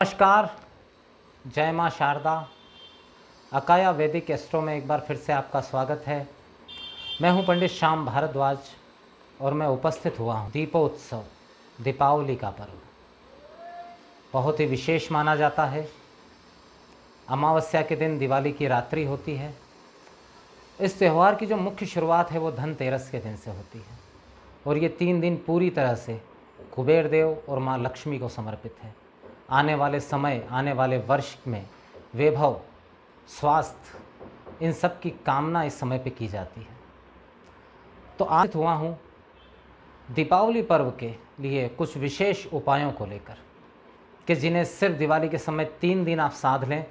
नमस्कार, जय माँ शारदा। अकाया वैदिक एस्ट्रो में एक बार फिर से आपका स्वागत है। मैं हूँ पंडित श्याम भारद्वाज और मैं उपस्थित हुआ हूँ दीपोत्सव, दीपावली का पर्व बहुत ही विशेष माना जाता है। अमावस्या के दिन दिवाली की रात्रि होती है। इस त्यौहार की जो मुख्य शुरुआत है वो धनतेरस के दिन से होती है और ये 3 दिन पूरी तरह से कुबेर देव और माँ लक्ष्मी को समर्पित है। आने वाले समय, आने वाले वर्ष में वैभव, स्वास्थ्य, इन सब की कामना इस समय पे की जाती है। तो आज हुआ हूँ दीपावली पर्व के लिए कुछ विशेष उपायों को लेकर कि जिन्हें सिर्फ दिवाली के समय 3 दिन आप साध लें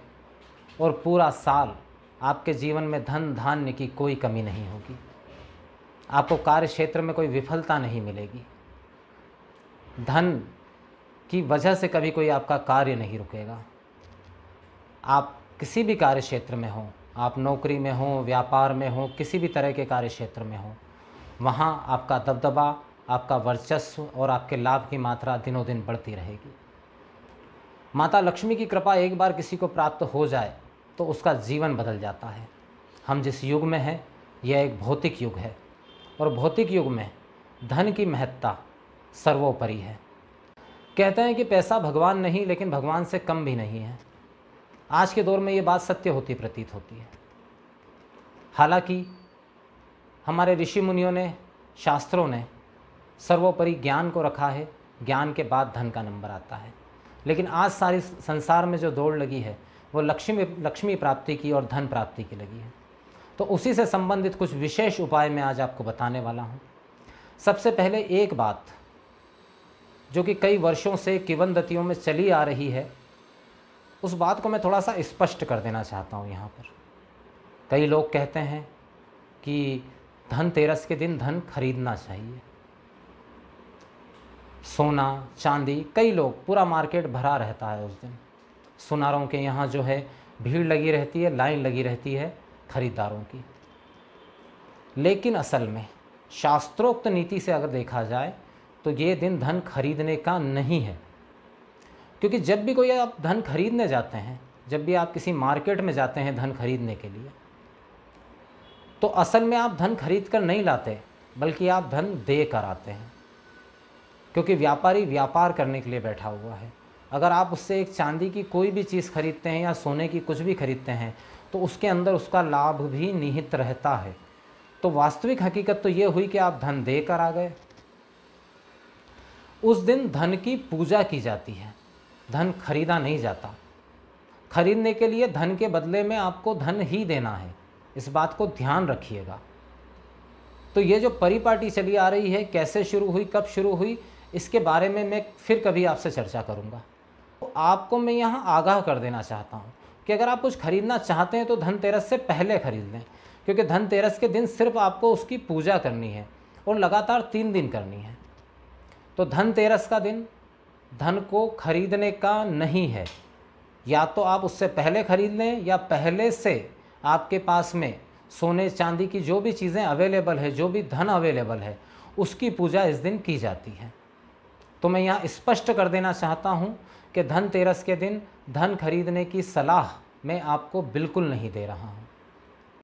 और पूरा साल आपके जीवन में धन धान्य की कोई कमी नहीं होगी। आपको कार्य क्षेत्र में कोई विफलता नहीं मिलेगी। धन की वजह से कभी कोई आपका कार्य नहीं रुकेगा। आप किसी भी कार्य क्षेत्र में हों, आप नौकरी में हों, व्यापार में हों, किसी भी तरह के कार्य क्षेत्र में हों, वहाँ आपका दबदबा, आपका वर्चस्व और आपके लाभ की मात्रा दिनों दिन बढ़ती रहेगी। माता लक्ष्मी की कृपा एक बार किसी को प्राप्त हो जाए तो उसका जीवन बदल जाता है। हम जिस युग में हैं यह एक भौतिक युग है और भौतिक युग में धन की महत्ता सर्वोपरि है। कहते हैं कि पैसा भगवान नहीं, लेकिन भगवान से कम भी नहीं है। आज के दौर में ये बात सत्य होती प्रतीत होती है। हालांकि हमारे ऋषि मुनियों ने, शास्त्रों ने सर्वोपरि ज्ञान को रखा है। ज्ञान के बाद धन का नंबर आता है। लेकिन आज सारी संसार में जो दौड़ लगी है वो लक्ष्मी प्राप्ति की और धन प्राप्ति की लगी है। तो उसी से संबंधित कुछ विशेष उपाय मैं आज आपको बताने वाला हूँ। सबसे पहले एक बात जो कि कई वर्षों से किंवदंतियों में चली आ रही है, उस बात को मैं थोड़ा सा स्पष्ट कर देना चाहता हूँ यहाँ पर। कई लोग कहते हैं कि धनतेरस के दिन धन खरीदना चाहिए। सोना, चांदी, कई लोग, पूरा मार्केट भरा रहता है उस दिन। सुनारों के यहाँ जो है भीड़ लगी रहती है, लाइन लगी रहती है खरीदारों की। लेकिन असल में शास्त्रोक्त नीति से अगर देखा जाए तो ये दिन धन खरीदने का नहीं है। क्योंकि जब भी कोई आप धन खरीदने जाते हैं, जब भी आप किसी मार्केट में जाते हैं धन खरीदने के लिए, तो असल में आप धन खरीद कर नहीं लाते, बल्कि आप धन दे कर आते हैं। क्योंकि व्यापारी व्यापार करने के लिए बैठा हुआ है। अगर आप उससे एक चांदी की कोई भी चीज़ खरीदते हैं या सोने की कुछ भी खरीदते हैं तो उसके अंदर उसका लाभ भी निहित रहता है। तो वास्तविक हकीकत तो ये हुई कि आप धन दे कर आ गए। उस दिन धन की पूजा की जाती है, धन खरीदा नहीं जाता। खरीदने के लिए धन के बदले में आपको धन ही देना है, इस बात को ध्यान रखिएगा। तो ये जो परिपाटी चली आ रही है, कैसे शुरू हुई, कब शुरू हुई, इसके बारे में मैं फिर कभी आपसे चर्चा करूंगा। तो आपको मैं यहाँ आगाह कर देना चाहता हूँ कि अगर आप कुछ खरीदना चाहते हैं तो धनतेरस से पहले खरीद लें। क्योंकि धनतेरस के दिन सिर्फ आपको उसकी पूजा करनी है और लगातार 3 दिन करनी है। तो धनतेरस का दिन धन को खरीदने का नहीं है। या तो आप उससे पहले खरीद लें या पहले से आपके पास में सोने चांदी की जो भी चीज़ें अवेलेबल है, जो भी धन अवेलेबल है, उसकी पूजा इस दिन की जाती है। तो मैं यहाँ स्पष्ट कर देना चाहता हूँ कि धनतेरस के दिन धन खरीदने की सलाह मैं आपको बिल्कुल नहीं दे रहा हूँ।